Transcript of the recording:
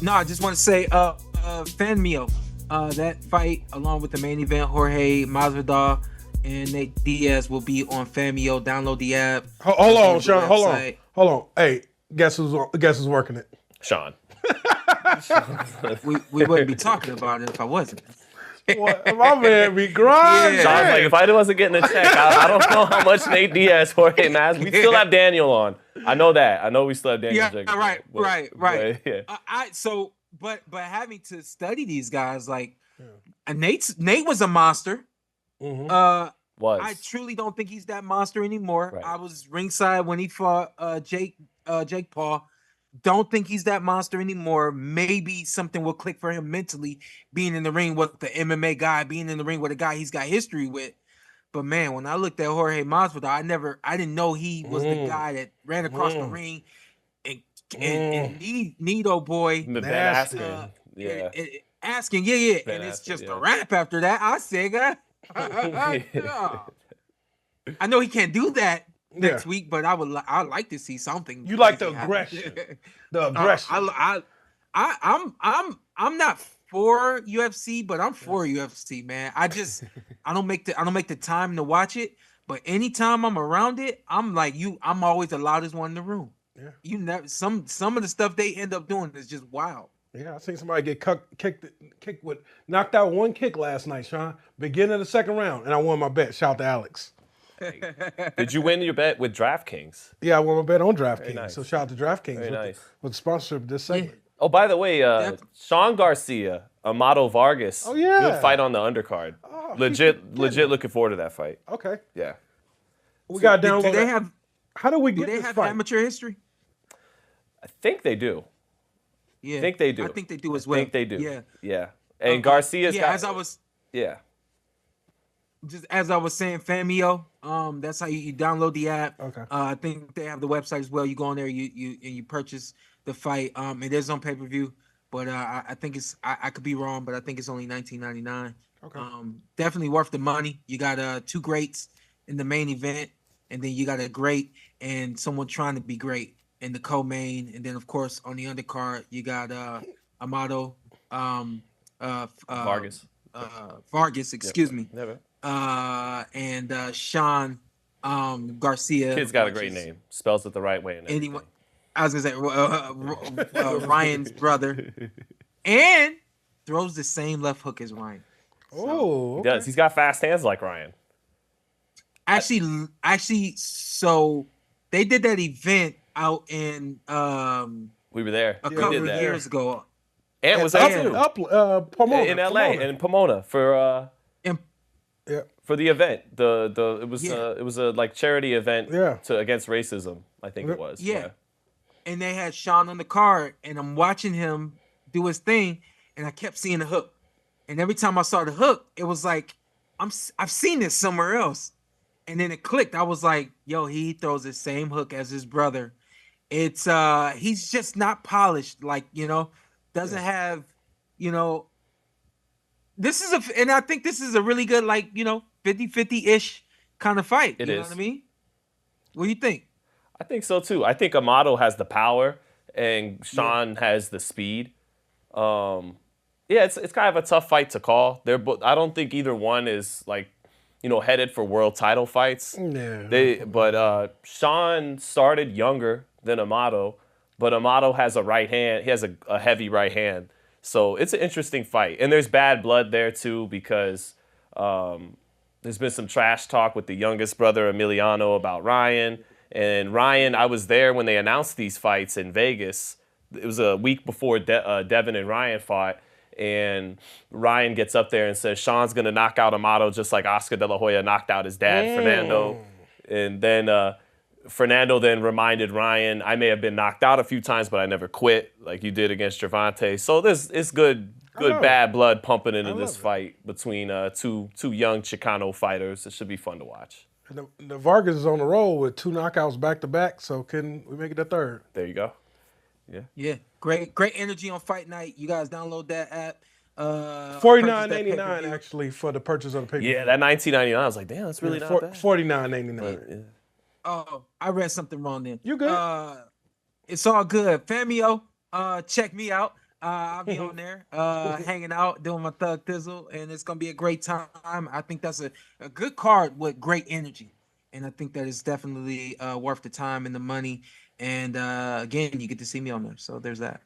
No, I just want to say, Fanmio, that fight along with the main event, Jorge Masvidal and Nate Diaz will be on Fanmio. Download the app. Hold on, Sean. Hold on. Hey, guess who's working it? Sean. we wouldn't be talking about it if I wasn't. My man be grinding. Yeah. Sean's like, if I wasn't getting a check, I don't know how much Nate Diaz, Jorge Mas. We still have Daniel on. I know that. I know we still have Daniel. Yeah, right. But, yeah. But having to study these guys, like Nate was a monster. Mm-hmm. I truly don't think he's that monster anymore. Right. I was ringside when he fought Jake Paul. Don't think he's that monster anymore. Maybe something will click for him mentally, being in the ring with the MMA guy, being in the ring with a guy he's got history with. But man, when I looked at Jorge Masvidal, I didn't know he was the guy that ran across the ring and Nito boy asking, asking, and it's just a wrap after that. I say, I know he can't do that next week, but I'd like to see something. You like the aggression. The aggression. I'm not for UFC, but I'm for UFC, man. I don't make the time to watch it, but anytime I'm around it, I'm like you. I'm always the loudest one in the room. Yeah. You never some of the stuff they end up doing is just wild. Yeah, I seen somebody get kicked with knocked out one kick last night, Sean. Beginning of the second round, and I won my bet. Shout out to Alex. Did you win your bet with DraftKings? Yeah, I won my bet on DraftKings. Nice. So shout out to DraftKings with the sponsorship of this segment. Oh, by the way, Sean Garcia, Amado Vargas. Oh, yeah. Good fight on the undercard. Oh, legit looking forward to that fight. Okay. Yeah. We got to download. Do they have? How do we get Do they this have fight? amateur history? I think they do. Yeah, I think they do. I think they do as well. I think they do. Yeah. Yeah. And Garcia's got. As I was saying, Fanmio. That's how you download the app. Okay. I think they have the website as well. You go on there, you purchase the fight. It is on pay-per-view, but I think it's I could be wrong, but I think it's only $19.99. Okay. Definitely worth the money. You got two greats in the main event, and then you got a great and someone trying to be great in the co-main, and then of course on the undercard you got Amado Vargas, excuse me. Never. And Sean Garcia. Kid's got a great name. Spells it the right way. Anyone, I was gonna say Ryan's brother, and throws the same left hook as Ryan. Oh, okay. He does. He's got fast hands like Ryan. Actually, so they did that event out in we were there a couple of years ago. Antt was there too. Pomona, in LA in Pomona for the event. It was a like charity event against racism, I think it was. Yeah. And they had Sean on the card, and I'm watching him do his thing, and I kept seeing the hook. And every time I saw the hook, it was like I've seen this somewhere else. And then it clicked. I was like, yo, he throws the same hook as his brother. It's he's just not polished, like, doesn't have, this is and I think this is a really good, like, 50-50-ish kind of fight. You know what I mean? What do you think? I think so too. I think Amado has the power and Sean has the speed. It's kind of a tough fight to call. I don't think either one is like, headed for world title fights. Yeah. But Sean started younger than Amado, but Amado has a right hand. He has a heavy right hand. So it's an interesting fight. And there's bad blood there too because there's been some trash talk with the youngest brother, Emiliano, about Ryan. And Ryan, I was there when they announced these fights in Vegas. It was a week before Devin and Ryan fought. And Ryan gets up there and says, Sean's going to knock out Amado just like Oscar De La Hoya knocked out his dad, Fernando. And then Fernando then reminded Ryan, I may have been knocked out a few times, but I never quit like you did against Gervonta. So it's good bad blood pumping into this fight between two young Chicano fighters. It should be fun to watch. The Vargas is on the roll with 2 knockouts back-to-back, so can we make it a third? There you go. Yeah. Great energy on fight night. You guys download that app. $49.99 actually for the purchase of the pay-per-view. Yeah, that $19.99. I was like, damn, that's really not bad. $49.99. Oh, I read something wrong then. You good? It's all good. Fanmio, check me out. I'll be on there, hanging out, doing my thug thizzle, and it's gonna be a great time. I think that's a good card with great energy, and I think that is definitely worth the time and the money. And again, you get to see me on there, so there's that.